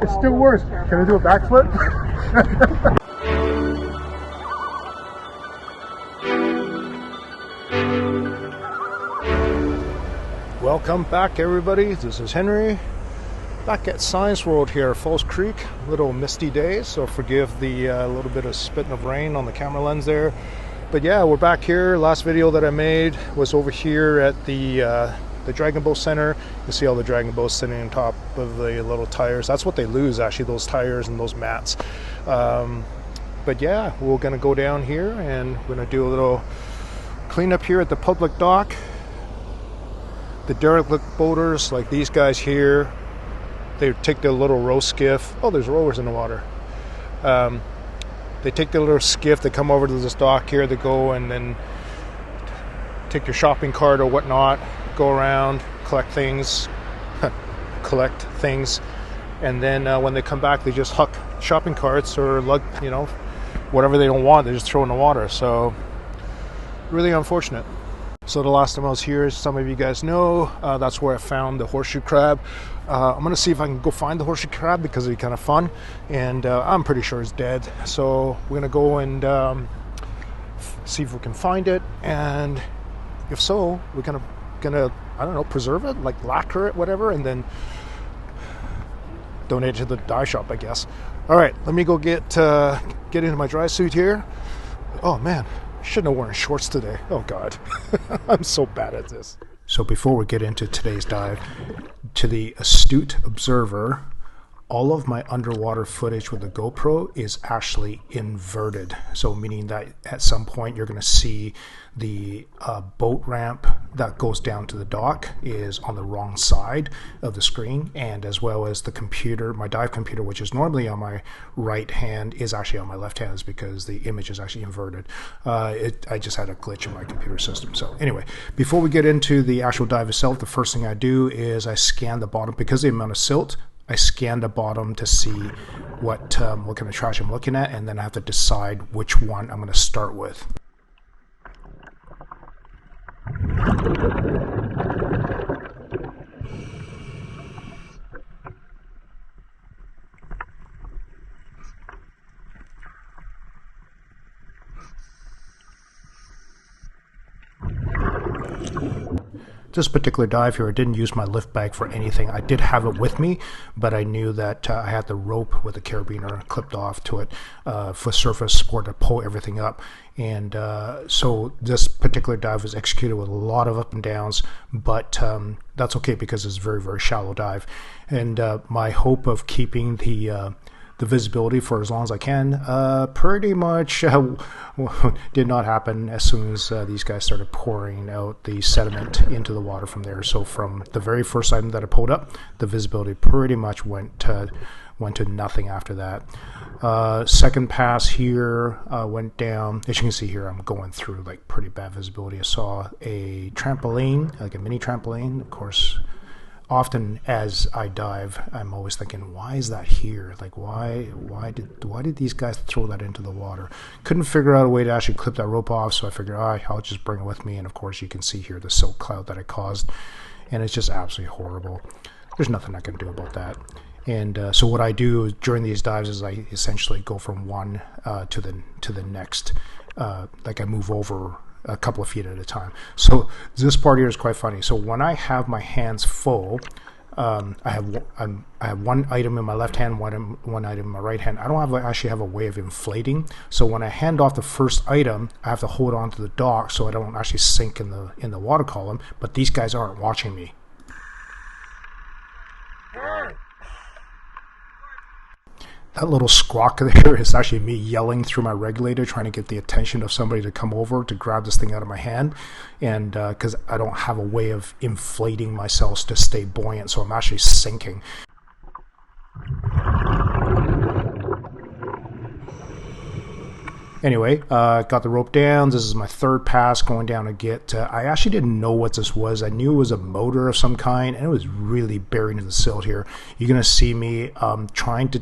It's still worse. Can I do a backflip? Welcome back, everybody. This is Henry. Back at Science World here, Falls Creek. A little misty day, so forgive the little bit of spitting of rain on the camera lens there. But yeah, we're back here. Last video that I made was over here at the Dragon Boat Center. You see all the Dragon Boats sitting on top of the little tires. That's what they lose, actually, those tires and those mats. But yeah, we're gonna go down here and we're gonna do a little cleanup here at the public dock. The derelict boaters, like these guys here, they take their little row skiff. Oh, there's rowers in the water. They take their little skiff, they come over to this dock here, they go and then take your shopping cart or whatnot, go around, collect things, and then when they come back, they just huck shopping carts or lug, whatever they don't want, they just throw in the water. So really unfortunate. So the last time I was here, some of you guys know, that's where I found the horseshoe crab. I'm going to see if I can go find the horseshoe crab because it'd be kind of fun. And I'm pretty sure it's dead. So we're going to go and see if we can find it. And if so, we're going to, I don't know, preserve it, like lacquer it, whatever, and then donate it to the dye shop, I guess. All right, let me go get into my dry suit here. Oh, man. Shouldn't have worn shorts today. Oh God, I'm so bad at this. So before we get into today's dive, to the astute observer, all of my underwater footage with the GoPro is actually inverted. So meaning that at some point you're going to see the boat ramp that goes down to the dock is on the wrong side of the screen, and as well as the computer, my dive computer, which is normally on my right hand, is actually on my left hand, is because the image is actually inverted. I just had a glitch in my computer system. So anyway, before we get into the actual dive itself, the first thing I do is I scan the bottom. Because of the amount of silt, I scan the bottom to see what kind of trash I'm looking at, and then I have to decide which one I'm going to start with. This particular dive here, I didn't use my lift bag for anything. I did have it with me, but I knew that I had the rope with the carabiner clipped off to it for surface support to pull everything up. And so this particular dive was executed with a lot of up and downs, but that's okay because it's a very, very shallow dive. And my hope of keeping the visibility for as long as I can pretty much did not happen as soon as these guys started pouring out the sediment into the water from there. So from the very first item that I pulled up, the visibility pretty much went to nothing after that. Second pass here went down. As you can see here, I'm going through like pretty bad visibility. I saw a trampoline, like a mini trampoline. Of course, often as I dive, I'm always thinking, why is that here? Like, why did these guys throw that into the water? Couldn't figure out a way to actually clip that rope off, so I figured, I'll just bring it with me. And of course, you can see here the silt cloud that it caused, and it's just absolutely horrible. There's nothing I can do about that. And so what I do during these dives is I essentially go from one to the next. Like I move over a couple of feet at a time. So this part here is quite funny. So when I have my hands full, I have one item in my left hand, one item in my right hand. I don't actually have a way of inflating. So when I hand off the first item, I have to hold on to the dock so I don't actually sink in the water column. But these guys aren't watching me. That little squawk there is actually me yelling through my regulator, trying to get the attention of somebody to come over to grab this thing out of my hand. And because I don't have a way of inflating myself to stay buoyant, so I'm actually sinking. Anyway, got the rope down. This is my third pass going down to get. I actually didn't know what this was. I knew it was a motor of some kind, and it was really buried in the silt here. You're gonna see me trying to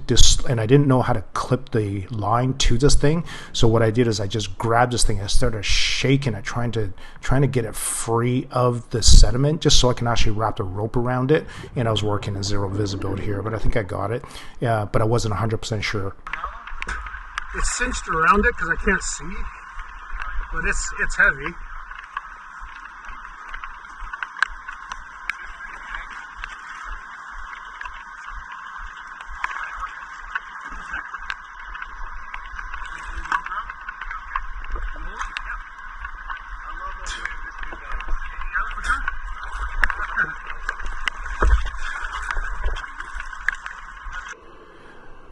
and I didn't know how to clip the line to this thing. So what I did is I just grabbed this thing. I started shaking it, trying to get it free of the sediment, just so I can actually wrap the rope around it. And I was working in zero visibility here, but I think I got it. Yeah, but I wasn't 100% sure. It's cinched around it because I can't see, but it's heavy.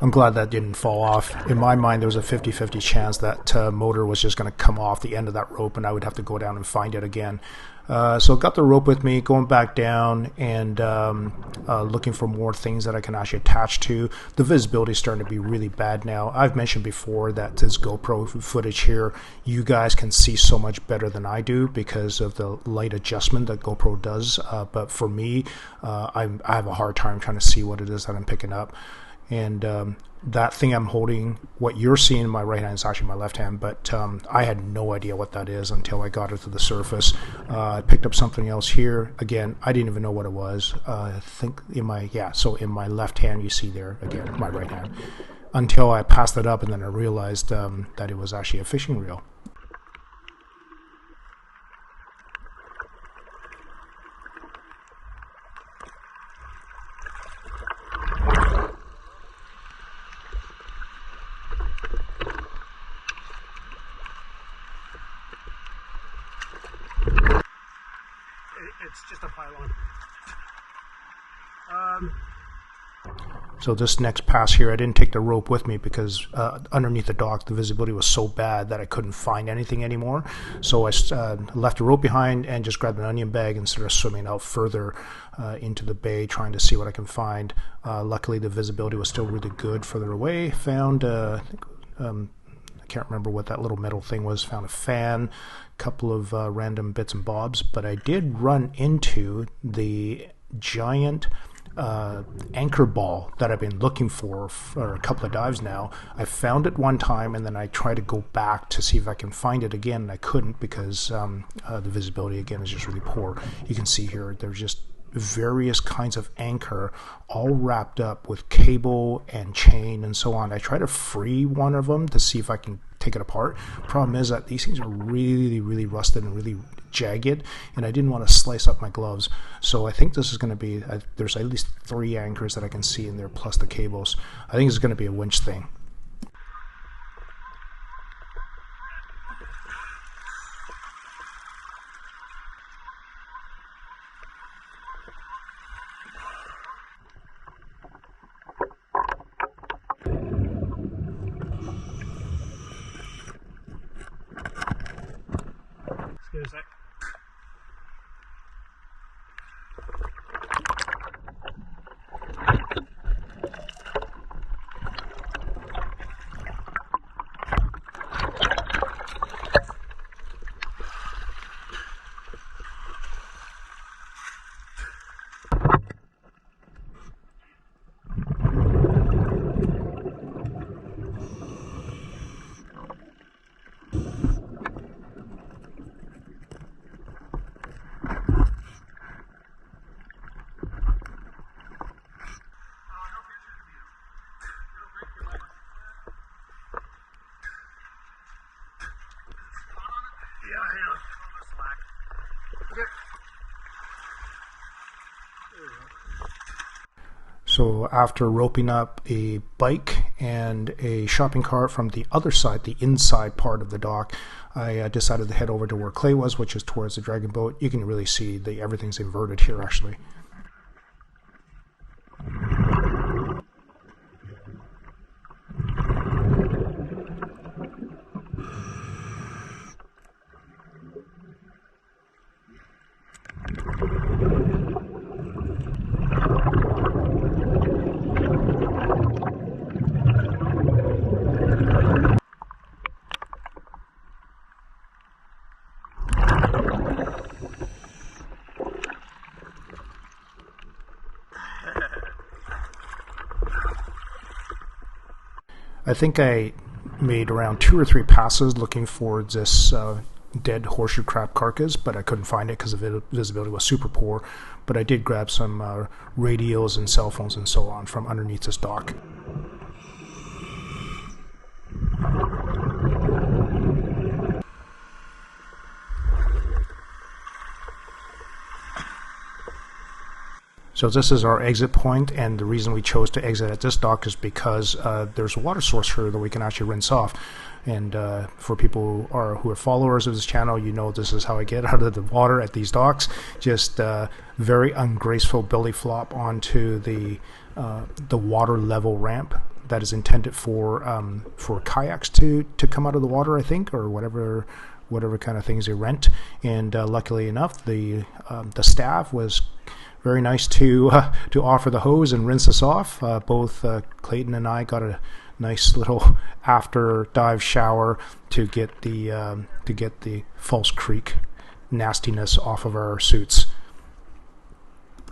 I'm glad that didn't fall off. In my mind, there was a 50-50 chance that motor was just going to come off the end of that rope and I would have to go down and find it again. So got the rope with me, going back down and looking for more things that I can actually attach to. The visibility is starting to be really bad now. I've mentioned before that this GoPro footage here, you guys can see so much better than I do because of the light adjustment that GoPro does. But for me, I have a hard time trying to see what it is that I'm picking up. And that thing I'm holding, what you're seeing in my right hand is actually my left hand, but I had no idea what that is until I got it to the surface. I picked up something else here. Again, I didn't even know what it was. I think in my left hand, you see there, again, my right hand, until I passed it up and then I realized that it was actually a fishing reel. It's just a pylon. So this next pass here, I didn't take the rope with me because underneath the dock, the visibility was so bad that I couldn't find anything anymore. So I left the rope behind and just grabbed an onion bag and started swimming out further into the bay, trying to see what I can find. Luckily, the visibility was still really good further away. Found, I can't remember what that little metal thing was. Found a fan, a couple of random bits and bobs, but I did run into the giant anchor ball that I've been looking for a couple of dives now. I found it one time and then I tried to go back to see if I can find it again, and I couldn't because the visibility again is just really poor. You can see here there's just various kinds of anchor all wrapped up with cable and chain and so on. I try to free one of them to see if I can take it apart. Problem is that these things are really rusted and really jagged, and I didn't want to slice up my gloves. So I think this is going to be, there's at least 3 anchors that I can see in there plus the cables. I think it's going to be a winch thing. Excuse me. So after roping up a bike and a shopping cart from the other side, the inside part of the dock, I decided to head over to where Clay was, which is towards the dragon boat. You can really see everything's inverted here actually. I think I made around 2 or 3 passes looking for this dead horseshoe crab carcass, but I couldn't find it because the visibility was super poor. But I did grab some radios and cell phones and so on from underneath this dock. So this is our exit point, and the reason we chose to exit at this dock is because there's a water source here that we can actually rinse off. And for people who are followers of this channel, you know this is how I get out of the water at these docks. Just very ungraceful belly flop onto the water level ramp that is intended for kayaks to come out of the water, I think, or whatever kind of things they rent. And luckily enough, the staff was very nice to offer the hose and rinse us off. Both Clayton and I got a nice little after dive shower to get the False Creek nastiness off of our suits.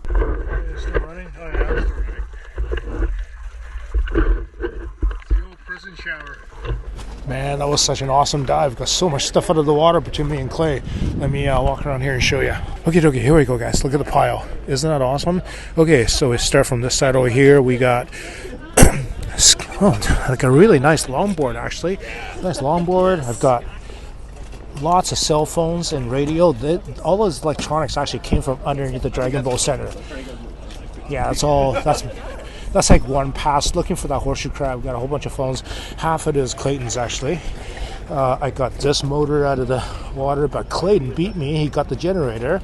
It's still running? Oh yeah, it's still running. It's the old prison shower. Man, that was such an awesome dive. Got so much stuff out of the water between me and Clay. Let me walk around here and show you. Okay, here we go, guys. Look at the pile. Isn't that awesome? Okay, so we start from this side over here. We got like a really nice longboard, actually. Nice longboard. I've got lots of cell phones and radio. All those electronics actually came from underneath the Dragon Boat Center. Yeah, that's all. That's like one pass. Looking for that horseshoe crab. Got a whole bunch of phones. Half of it is Clayton's, actually. I got this motor out of the water, but Clayton beat me. He got the generator.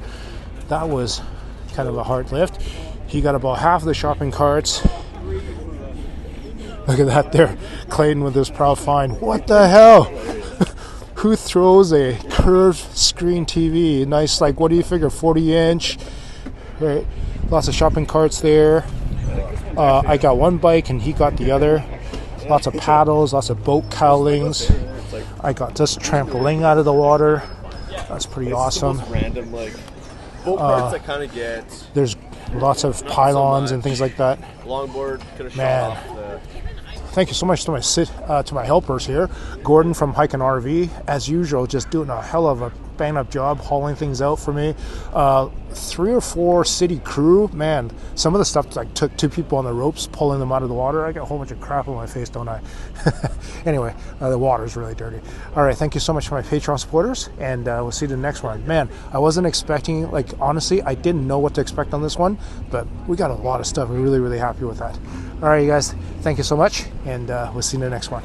That was kind of a hard lift. He got about half of the shopping carts. Look at that there. Clayton with his proud find. What the hell? Who throws a curved screen TV? Nice, like, what do you figure, 40-inch? Right. Lots of shopping carts there. I got one bike and he got the other. Lots of paddles, lots of boat cowlings. I got this trampoline out of the water. That's pretty awesome. Random, like, boat parts I kind of get. There's lots of pylons and things like that. Longboard could have shot off the... Thank you so much to my helpers here. Gordon from Hike and RV, as usual, just doing a hell of a bang-up job hauling things out for me. 3 or 4 city crew, man, some of the stuff like took 2 people on the ropes pulling them out of the water. I got a whole bunch of crap on my face, don't I? Anyway, the water's really dirty. All right, thank you so much for my Patreon supporters, and we'll see you in the next one. Man, I wasn't expecting, like, honestly, I didn't know what to expect on this one, but we got a lot of stuff. We're really, really happy with that. All right, you guys, thank you so much, and we'll see you in the next one.